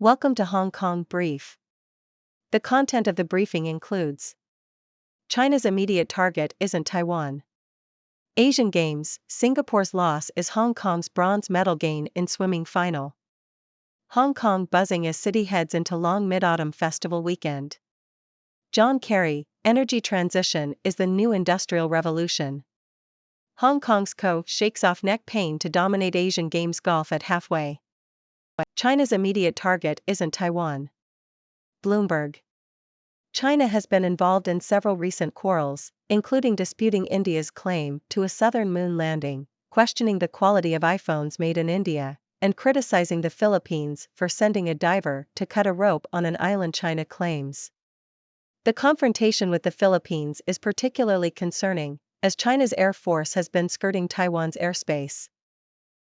Welcome to Hong Kong Brief. The content of the briefing includes: China's immediate target isn't Taiwan. Asian Games, Singapore's loss is Hong Kong's bronze medal gain in swimming final. Hong Kong buzzing as city heads into long Mid-Autumn Festival weekend. John Kerry, energy transition is the new industrial revolution. Hong Kong's Co shakes off neck pain to dominate Asian Games golf at halfway. China's immediate target isn't Taiwan. Bloomberg. China has been involved in several recent quarrels, including disputing India's claim to a southern moon landing, questioning the quality of iPhones made in India, and criticizing the Philippines for sending a diver to cut a rope on an island China claims. The confrontation with the Philippines is particularly concerning, as China's Air Force has been skirting Taiwan's airspace.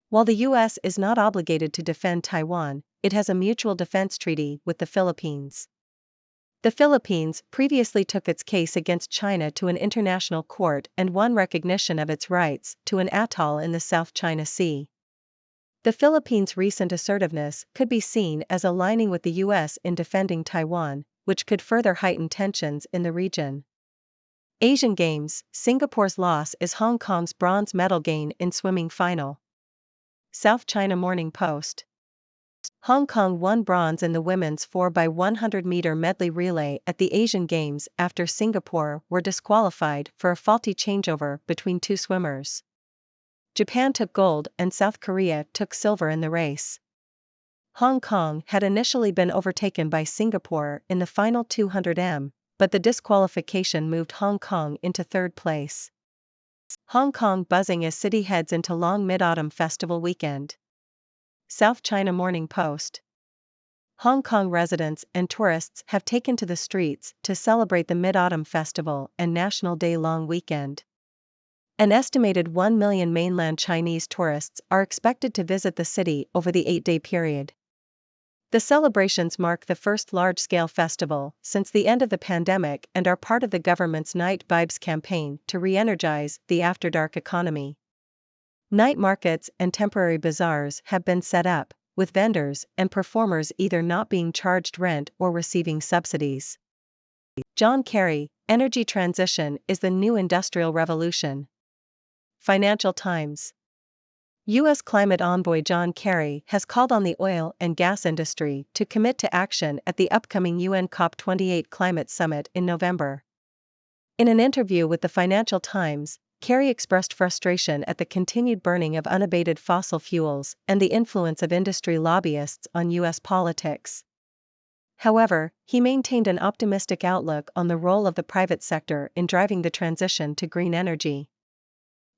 While the U.S. is not obligated to defend Taiwan, it has a mutual defense treaty with the Philippines. The Philippines previously took its case against China to an international court and won recognition of its rights to an atoll in the South China Sea. The Philippines' recent assertiveness could be seen as aligning with the U.S. in defending Taiwan, which could further heighten tensions in the region. Asian Games, Singapore's loss is Hong Kong's bronze medal gain in swimming final. South China Morning Post. Hong Kong won bronze in the women's 4x100-meter medley relay at the Asian Games after Singapore were disqualified for a faulty changeover between two swimmers. Japan took gold and South Korea took silver in the race. Hong Kong had initially been overtaken by Singapore in the final 200m, but the disqualification moved Hong Kong into third place. Hong Kong buzzing as city heads into long Mid-Autumn Festival weekend. South China Morning Post. Hong Kong residents and tourists have taken to the streets to celebrate the Mid-Autumn Festival and National Day long weekend. An estimated 1 million mainland Chinese tourists are expected to visit the city over the 8-day period. The celebrations mark the first large-scale festival since the end of the pandemic and are part of the government's Night Vibes campaign to re-energize the after-dark economy. Night markets and temporary bazaars have been set up, with vendors and performers either not being charged rent or receiving subsidies. John Kerry, energy transition is the new industrial revolution. Financial Times. U.S. climate envoy John Kerry has called on the oil and gas industry to commit to action at the upcoming UN COP28 climate summit in November. In an interview with the Financial Times, Kerry expressed frustration at the continued burning of unabated fossil fuels and the influence of industry lobbyists on U.S. politics. However, he maintained an optimistic outlook on the role of the private sector in driving the transition to green energy.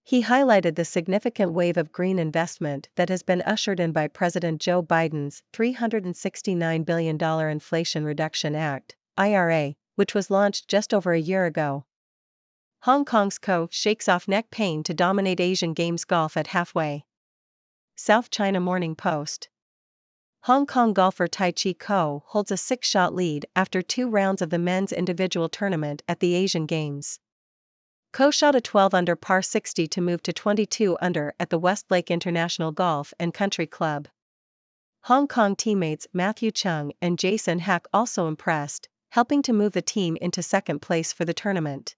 He highlighted the significant wave of green investment that has been ushered in by President Joe Biden's $369 billion Inflation Reduction Act, IRA, which was launched just over a year ago. Hong Kong's Co shakes off neck pain to dominate Asian Games golf at halfway. South China Morning Post. Hong Kong golfer Tai Chi Ko holds a 6-shot lead after 2 rounds of the men's individual tournament at the Asian Games. Ko shot a 12-under par 60 to move to 22-under at the Westlake International Golf and Country Club. Hong Kong teammates Matthew Chung and Jason Hack also impressed, helping to move the team into second place for the tournament.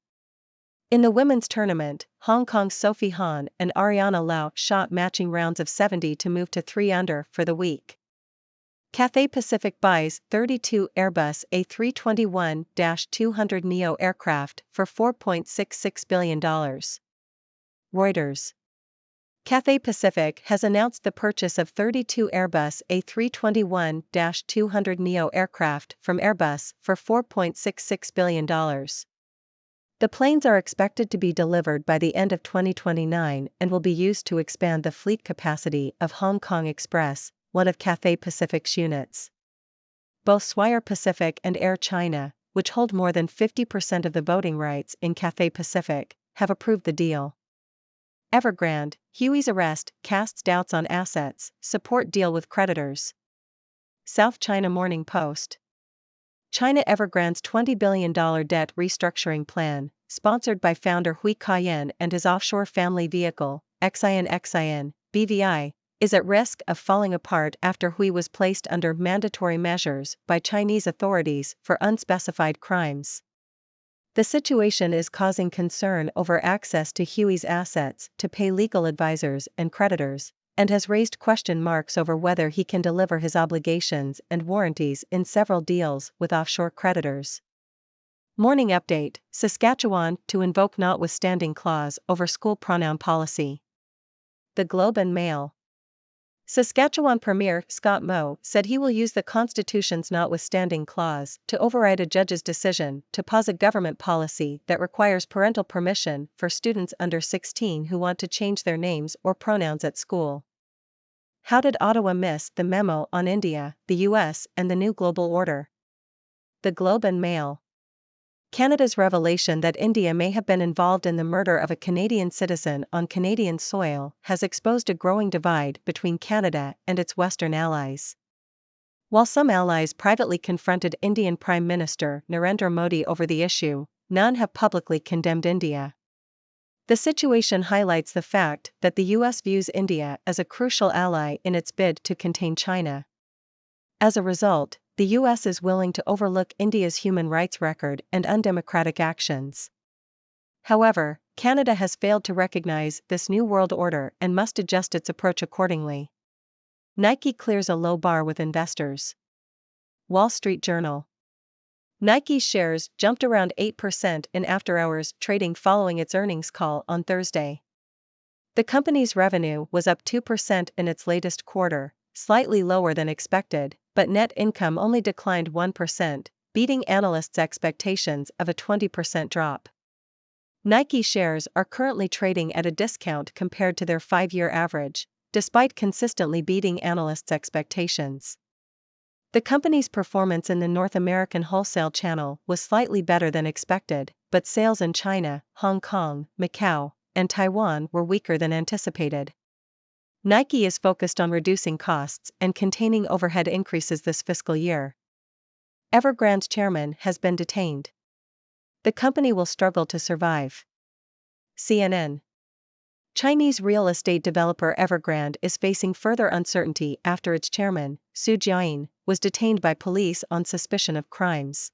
In the women's tournament, Hong Kong's Sophie Han and Ariana Lau shot matching rounds of 70 to move to 3-under for the week. Cathay Pacific buys 32 Airbus A321-200 neo aircraft for $4.66 billion. Reuters. Cathay Pacific has announced the purchase of 32 Airbus A321-200 neo aircraft from Airbus for $4.66 billion. The planes are expected to be delivered by the end of 2029 and will be used to expand the fleet capacity of Hong Kong Express, one of Cathay Pacific's units. Both Swire Pacific and Air China, which hold more than 50% of the voting rights in Cathay Pacific, have approved the deal. Evergrande, Huey's arrest casts doubts on assets, support deal with creditors. South China Morning Post. China Evergrande's $20 billion debt restructuring plan, sponsored by founder Hui Ka-yen and his offshore family vehicle, Xian BVI, is at risk of falling apart after Hui was placed under mandatory measures by Chinese authorities for unspecified crimes. The situation is causing concern over access to Hui's assets to pay legal advisors and creditors, and has raised question marks over whether he can deliver his obligations and warranties in several deals with offshore creditors. Morning update: Saskatchewan to invoke notwithstanding clause over school pronoun policy. The Globe and Mail. Saskatchewan Premier Scott Moe said he will use the Constitution's notwithstanding clause to override a judge's decision to pause a government policy that requires parental permission for students under 16 who want to change their names or pronouns at school. How did Ottawa miss the memo on India, the US, and the new global order? The Globe and Mail. Canada's revelation that India may have been involved in the murder of a Canadian citizen on Canadian soil has exposed a growing divide between Canada and its Western allies. While some allies privately confronted Indian Prime Minister Narendra Modi over the issue, none have publicly condemned India. The situation highlights the fact that the US views India as a crucial ally in its bid to contain China. As a result, the US is willing to overlook India's human rights record and undemocratic actions. However, Canada has failed to recognize this new world order and must adjust its approach accordingly. Nike clears a low bar with investors. Wall Street Journal. Nike shares jumped around 8% in after-hours trading following its earnings call on Thursday. The company's revenue was up 2% in its latest quarter, slightly lower than expected, but net income only declined 1%, beating analysts' expectations of a 20% drop. Nike shares are currently trading at a discount compared to their 5-year average, despite consistently beating analysts' expectations. The company's performance in the North American wholesale channel was slightly better than expected, but sales in China, Hong Kong, Macau, and Taiwan were weaker than anticipated. Nike is focused on reducing costs and containing overhead increases this fiscal year. Evergrande's chairman has been detained. The company will struggle to survive. CNN. Chinese real estate developer Evergrande is facing further uncertainty after its chairman, Su Jiayin, was detained by police on suspicion of crimes.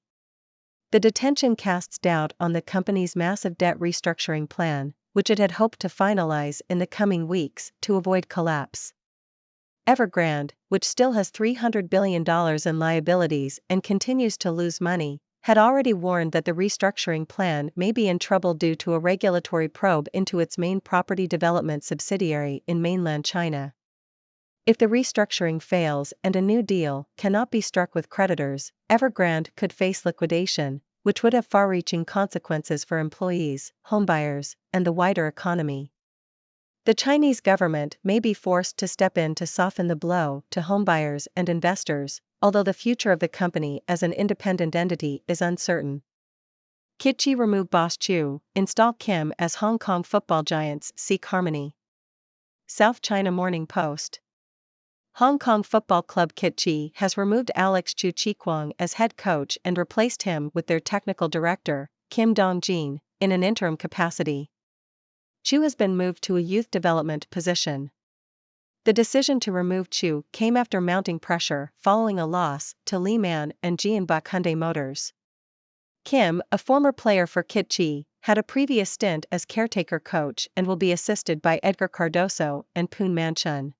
The detention casts doubt on the company's massive debt restructuring plan, which it had hoped to finalize in the coming weeks to avoid collapse. Evergrande, which still has $300 billion in liabilities and continues to lose money, had already warned that the restructuring plan may be in trouble due to a regulatory probe into its main property development subsidiary in mainland China. If the restructuring fails and a new deal cannot be struck with creditors, Evergrande could face liquidation, which would have far-reaching consequences for employees, homebuyers, and the wider economy. The Chinese government may be forced to step in to soften the blow to homebuyers and investors, although the future of the company as an independent entity is uncertain. Kitchi remove boss Chu, install Kim as Hong Kong football giants seek harmony. South China Morning Post. Hong Kong Football Club Kitchi has removed Alex Chu Chi-kwang as head coach and replaced him with their technical director, Kim Dong-jin, in an interim capacity. Chu has been moved to a youth development position. The decision to remove Chu came after mounting pressure following a loss to Li Man and Jianbuk Hyundai Motors. Kim, a former player for Kitchi, had a previous stint as caretaker coach and will be assisted by Edgar Cardoso and Poon Manchun.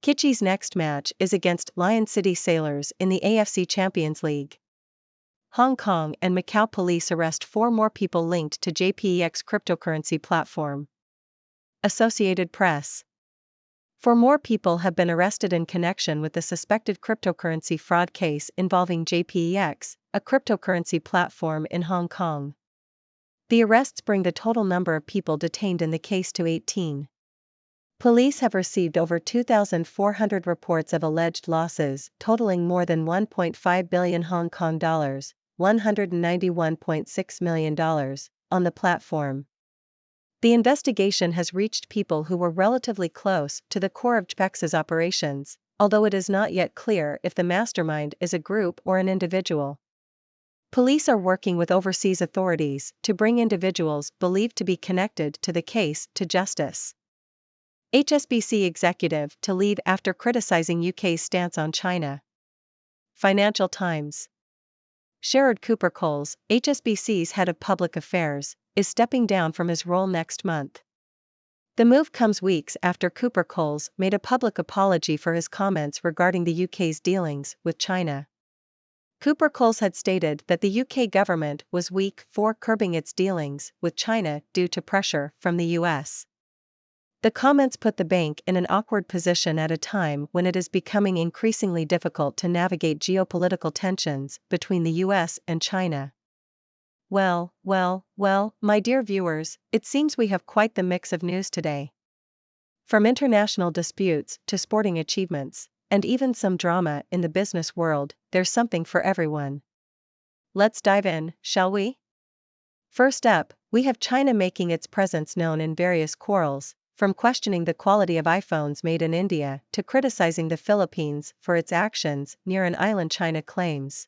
Kitchi's next match is against Lion City Sailors in the AFC Champions League. Hong Kong and Macau police arrest 4 more people linked to JPEX cryptocurrency platform. Associated Press. 4 more people have been arrested in connection with the suspected cryptocurrency fraud case involving JPEX, a cryptocurrency platform in Hong Kong. The arrests bring the total number of people detained in the case to 18. Police have received over 2,400 reports of alleged losses totaling more than 1.5 billion Hong Kong dollars, $191.6 million, on the platform. The investigation has reached people who were relatively close to the core of JPEX's operations, although it is not yet clear if the mastermind is a group or an individual. Police are working with overseas authorities to bring individuals believed to be connected to the case to justice. HSBC executive to leave after criticizing UK's stance on China. Financial Times. Sherard Cooper-Coles, HSBC's head of public affairs, is stepping down from his role next month. The move comes weeks after Cooper-Coles made a public apology for his comments regarding the UK's dealings with China. Cooper-Coles had stated that the UK government was weak for curbing its dealings with China due to pressure from the US. The comments put the bank in an awkward position at a time when it is becoming increasingly difficult to navigate geopolitical tensions between the US and China. Well, my dear viewers, it seems we have quite the mix of news today. From international disputes to sporting achievements, and even some drama in the business world, there's something for everyone. Let's dive in, shall we? First up, we have China making its presence known in various quarrels, from questioning the quality of iPhones made in India to criticizing the Philippines for its actions near an island China claims.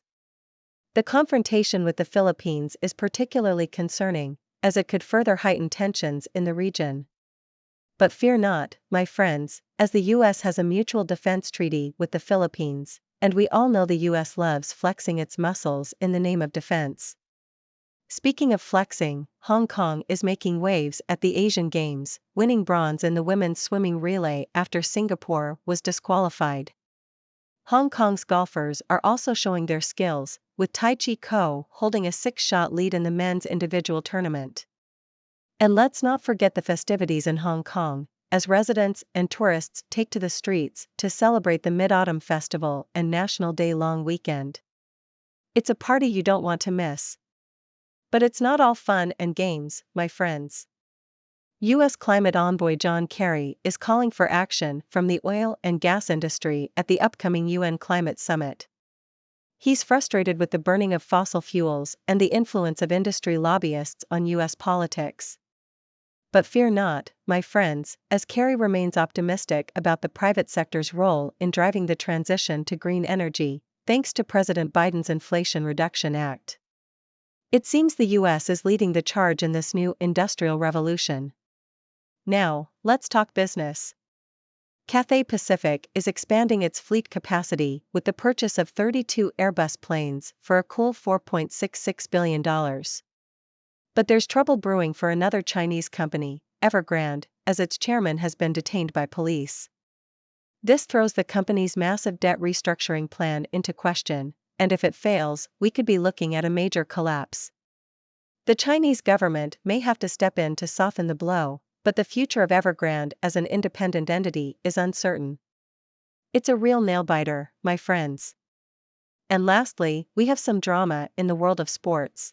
The confrontation with the Philippines is particularly concerning, as it could further heighten tensions in the region. But fear not, my friends, as the US has a mutual defense treaty with the Philippines, and we all know the US loves flexing its muscles in the name of defense. Speaking of flexing, Hong Kong is making waves at the Asian Games, winning bronze in the women's swimming relay after Singapore was disqualified. Hong Kong's golfers are also showing their skills, with Tai Chi Ko holding a 6-shot lead in the men's individual tournament. And let's not forget the festivities in Hong Kong, as residents and tourists take to the streets to celebrate the Mid-Autumn Festival and National Day long weekend. It's a party you don't want to miss. But it's not all fun and games, my friends. U.S. climate envoy John Kerry is calling for action from the oil and gas industry at the upcoming UN Climate Summit. He's frustrated with the burning of fossil fuels and the influence of industry lobbyists on U.S. politics. But fear not, my friends, as Kerry remains optimistic about the private sector's role in driving the transition to green energy, thanks to President Biden's Inflation Reduction Act. It seems the U.S. is leading the charge in this new industrial revolution. Now, let's talk business. Cathay Pacific is expanding its fleet capacity with the purchase of 32 Airbus planes for a cool $4.66 billion. But there's trouble brewing for another Chinese company, Evergrande, as its chairman has been detained by police. This throws the company's massive debt restructuring plan into question, and if it fails, we could be looking at a major collapse. The Chinese government may have to step in to soften the blow, but the future of Evergrande as an independent entity is uncertain. It's a real nail-biter, my friends. And lastly, we have some drama in the world of sports.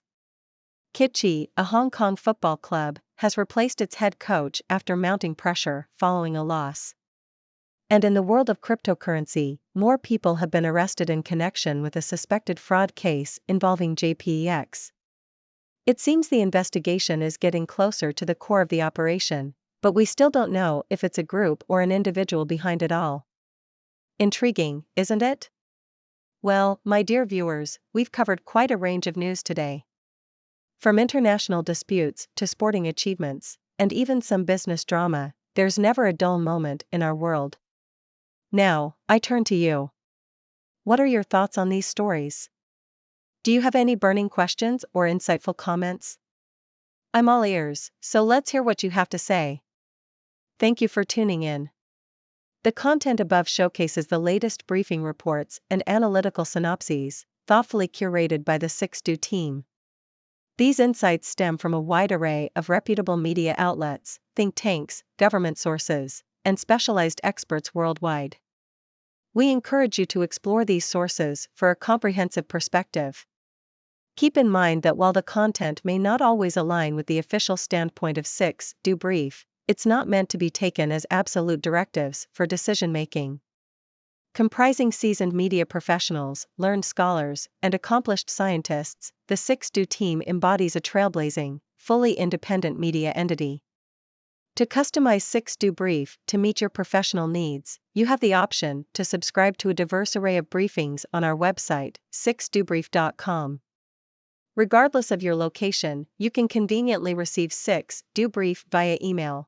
Kitchee, a Hong Kong football club, has replaced its head coach after mounting pressure following a loss. And in the world of cryptocurrency, more people have been arrested in connection with a suspected fraud case involving JPEX. It seems the investigation is getting closer to the core of the operation, but we still don't know if it's a group or an individual behind it all. Intriguing, isn't it? Well, my dear viewers, we've covered quite a range of news today. From international disputes to sporting achievements, and even some business drama, there's never a dull moment in our world. Now, I turn to you. What are your thoughts on these stories? Do you have any burning questions or insightful comments? I'm all ears, so let's hear what you have to say. Thank you for tuning in. The content above showcases the latest briefing reports and analytical synopses, thoughtfully curated by the 6Do team. These insights stem from a wide array of reputable media outlets, think tanks, government sources, and specialized experts worldwide. We encourage you to explore these sources for a comprehensive perspective. Keep in mind that while the content may not always align with the official standpoint of 6Do Brief, it's not meant to be taken as absolute directives for decision-making. Comprising seasoned media professionals, learned scholars, and accomplished scientists, the 6Do team embodies a trailblazing, fully independent media entity. To customize 6Do Brief to meet your professional needs, you have the option to subscribe to a diverse array of briefings on our website, 6dobrief.com. Regardless of your location, you can conveniently receive 6Do Brief via email.